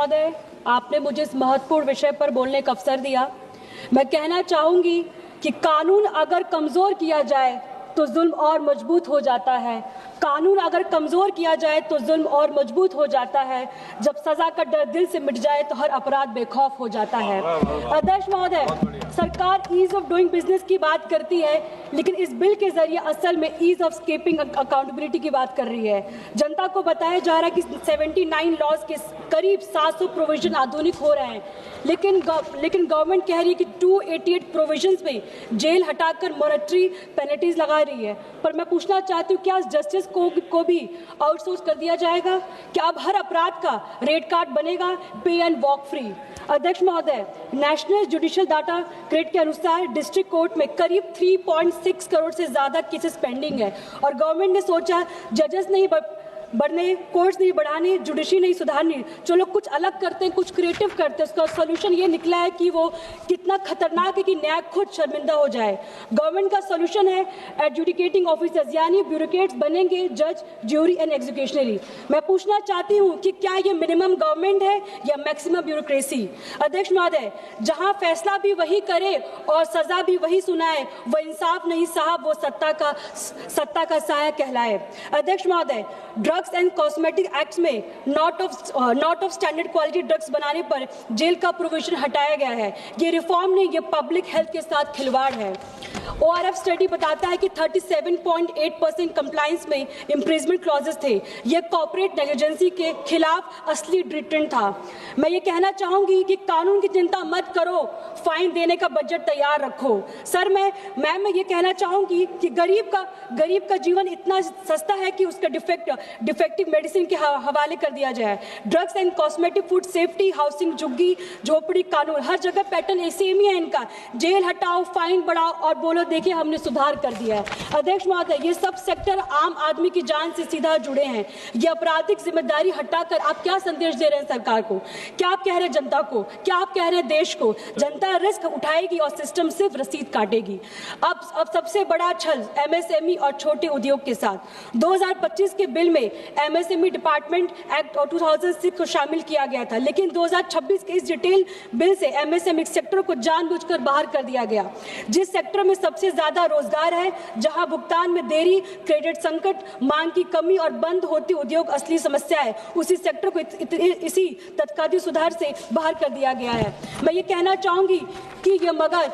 महोदय, आपने मुझे इस महत्वपूर्ण विषय पर बोलने का अवसर दिया। मैं कहना चाहूंगी कि कानून अगर कमजोर किया जाए तो जुल्म और मजबूत हो जाता है। कानून अगर कमजोर किया जाए तो जुल्म और मजबूत हो जाता है। जब सजा का डर दिल से मिट जाए तो हर अपराध बेखौफ हो जाता है। अध्यक्ष महोदय, सरकार ईज ऑफ डूइंग बिजनेस की बात करती है, लेकिन इस बिल के जरिए असल में ईज ऑफ स्केपिंग अकाउंटेबिलिटी की बात कर रही है। जनता को बताया जा रहा है कि 79 लॉज के करीब 700 प्रोविजन आधुनिक हो रहे हैं, लेकिन गवर्नमेंट कह रही है कि 288 प्रोविजंस में जेल हटाकर मॉनेटरी पेनल्टीज लगा रही है। पर मैं पूछना चाहती हूँ, क्या जस्टिस को भी आउटसोर्स कर दिया जाएगा? क्या अब हर अपराध का रेट कार्ड बनेगा, पे एंड वॉक फ्री? अध्यक्ष महोदय, नेशनल जुडिशियल डाटा ग्रेड के अनुसार डिस्ट्रिक्ट कोर्ट में करीब 3.6 करोड़ से ज्यादा केसेस पेंडिंग है और गवर्नमेंट ने सोचा जजेस नहीं बढ़ने, कोर्ट्स नहीं बढ़ाने, जुडिशरी नहीं सुधारनी, चलो कुछ अलग करते हैं, कुछ क्रिएटिव करते हैं। उसका सोल्यूशन ये निकला है कि वो कितना खतरनाक है कि न्याय खुद शर्मिंदा हो जाए। गवर्नमेंट का सोल्यूशन है एडजुडिकेटिंग ऑफिसर्स, यानी ब्यूरोक्रेट्स बनेंगे जज, ज्यूरी एंड एग्जीक्यूशनरी। मैं पूछना चाहती हूँ कि क्या ये मिनिमम गवर्नमेंट है या मैक्सिमम ब्यूरोक्रेसी? अध्यक्ष महोदय, जहाँ फैसला भी वही करे और सजा भी वही सुनाए, वो इंसाफ नहीं साहब, वो सत्ता का साया कहलाए। अध्यक्ष महोदय, ड्रग्स एंड कॉस्मेटिक एक्ट में not of standard quality drugs बनाने पर जेल का प्रोविजन हटाया गया है। ये रिफॉर्म नहीं, ये पब्लिक हेल्थ के साथ खिलवाड़ है। ORF स्टडी बताता है कि 37.8% कंप्लायंस में इम्प्रिजमेंट क्लॉजेस थे। ये कॉर्पोरेट नेग्लिजेंसी के खिलाफ असली ट्रीटमेंट था। मैं ये कहना चाहूंगी कि कानून की चिंता मत करो, फाइन देने का बजट तैयार रखो। सर, मैं ये कहना चाहूंगी कि गरीब का जीवन इतना सस्ता है कि उसका डिफेक्टिव मेडिसिन के हवाले कर दिया जाए। Drugs and cosmetic, food safety, housing, झुग्गी झोपड़ी कानून, हर जगह पैटर्न सेम ही है इनका। जेल हटाओ, फाइन बढ़ाओ और बोलो देखिए हमने सुधार कर दिया है। अध्यक्ष महोदय, ये सब सेक्टर आम आदमी की जान से सीधा जुड़े हैं। ये आपराधिक जिम्मेदारी हटाकर आप क्या संदेश दे रहे हैं सरकार को? क्या आप कह रहे हैं जनता को? क्या आप कह रहे हैं देश को? जनता रिस्क उठाएगी और सिस्टम सिर्फ रसीद काटेगी। अब सबसे बड़ा छल MSME और छोटे उद्योग के साथ 2025 के बिल में MSME डिपार्टमेंट एक्ट 2006 को शामिल किया गया था, लेकिन 2026 के इस डिटेल बिल से MSME सेक्टर को जानबूझकर बाहर कर दिया गया। जिस सेक्टर में सबसे ज्यादा रोजगार है, जहां भुगतान में देरी, क्रेडिट संकट, मांग की कमी और बंद होती उद्योग असली समस्या है, उसी सेक्टर को इसी तत्कालीन सुधार से बाहर कर दिया गया है। मैं ये कहना चाहूंगी कि ये मगर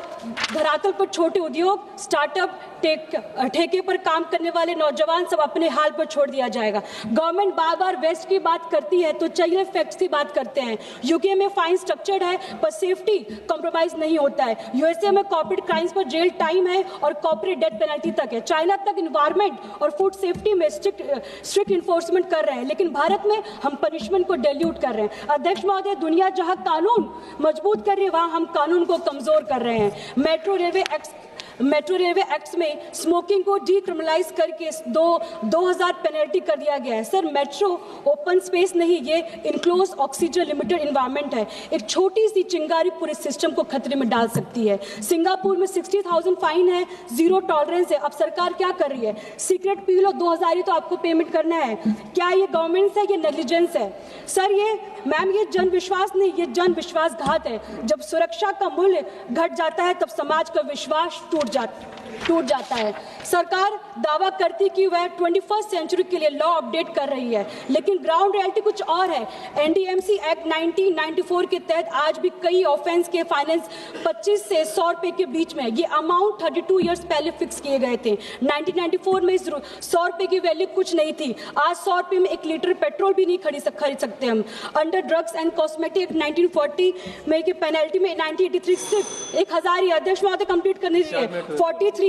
धरातल पर छोटे उद्योग, स्टार्टअप, ठेके पर काम करने वाले नौजवान सब अपने हाल पर छोड़ दिया जाएगा। गवर्नमेंट बार बार वेस्ट की बात करती है तो चलिए फैक्ट्स की बात करते हैं। यूके में फाइन स्ट्रक्चर्ड है पर सेफ्टी कॉम्प्रोमाइज नहीं होता है। USA में कॉर्पोरेट क्राइम्स पर जेल टाइम है और कॉर्पोरेट डेथ पेनल्टी तक है। चाइना तक इन्वायरमेंट और फूड सेफ्टी में स्ट्रिक्ट इन्फोर्समेंट कर रहे हैं, लेकिन भारत में हम पनिशमेंट को डिल्यूट कर रहे हैं। अध्यक्ष महोदय, दुनिया जहां कानून मजबूत कर रही है वहां हम कानून को कमजोर कर रहे हैं। मेट्रो रेलवे एक्ट्स में स्मोकिंग को डीक्रिमिनलाइज करके 2000 पेनल्टी कर दिया गया है। सर, मेट्रो ओपन स्पेस नहीं, ये इनक्लोज ऑक्सीजन लिमिटेड इन्वायरमेंट है। एक छोटी सी चिंगारी पूरे सिस्टम को खतरे में डाल सकती है। सिंगापुर में 60,000 फाइन है, जीरो टॉलरेंस है। अब सरकार क्या कर रही है? सिगरेट पी लो, 2000 ही तो आपको पेमेंट करना है। क्या ये गवर्नमेंट है, ये नेग्लिजेंस है? सर, ये जन विश्वास नहीं, ये जन विश्वासघात है। जब सुरक्षा का मूल्य घट जाता है तब समाज का विश्वास टूट जाता है। सरकार दावा करती कि वह 21st सेंचुरी के लिए लॉ अपडेट कर रही है, लेकिन ग्राउंड रियलिटी कुछ और है। NDMC एक्ट 1994 के तहत आज भी कई ऑफेंस के फाइनेंस 25 से 100 रुपए के बीच में। ये अमाउंट 32 इयर्स पहले फिक्स किए गए थे। 1994 में 100 रुपए की वैल्यू कुछ नहीं थी। आज 100 रुपए में 1 लीटर पेट्रोल भी नहीं खरीद सकते हम। Under drugs and cosmetic act 1940 में की पेनल्टी में 1983 सिर्फ 1000 ही। अध्यक्ष महोदय, कंप्लीट करने दीजिए। 43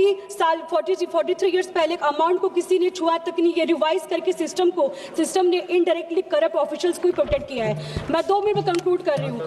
इयर्स पहले एक अमाउंट को किसी ने छुआ तक नहीं। ये रिवाइज करके सिस्टम ने इनडायरेक्टली करप्ट ऑफिशियल्स को प्रोटेक्ट किया है। मैं 2 मिनट में कंक्लूड कर रही हूँ।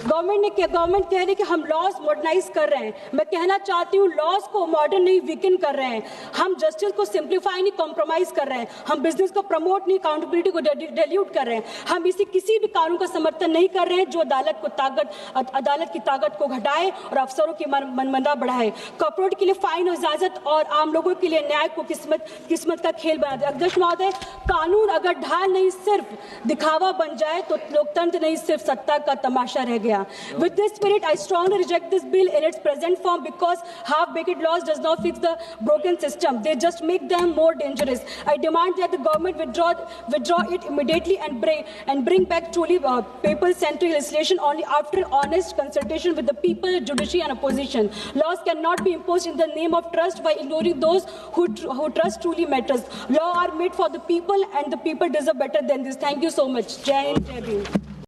गवर्नमेंट कह रही है कि हम लॉज मॉडर्नाइज कर रहे हैं। मैं कहना चाहती हूँ लॉज को मॉडर्न नहीं, वीकन कर रहे हैं। हम जस्टिस को सिंप्लीफाई नहीं, कॉम्प्रोमाइज कर रहे हैं। हम बिजनेस को प्रमोट नहीं, अकाउंटेबिलिटी को डिल्यूट कर रहे हैं। हम किसी भी कानून का समर्थन नहीं कर रहे हैं जो अदालत की ताकत को घटाए और अफसरों की मनमाना बढ़ाए। कॉर्पोरेट करोड़ के लिए फाइन और इजाजत और आम लोगों के लिए न्याय को किस्मत का खेल बना दिया। अध्यक्ष महोदय, कानून अगर ढाल नहीं सिर्फ दिखावा बन जाए तो लोकतंत्र नहीं सिर्फ सत्ता का तमाशा रह गया। With this spirit, I strongly reject this bill in its present form because half-baked laws does not fix the broken system. They just make them more dangerous. I demand that the government withdraw it immediately and bring back truly people-centric legislation only after honest consultation with the people, judiciary, and opposition. Laws cannot be imposed in the name of trust by ignoring those who trust truly matters. Laws are made for the people, and the people deserve better than this. Thank you so much. Jai Hind, Jai Bhim.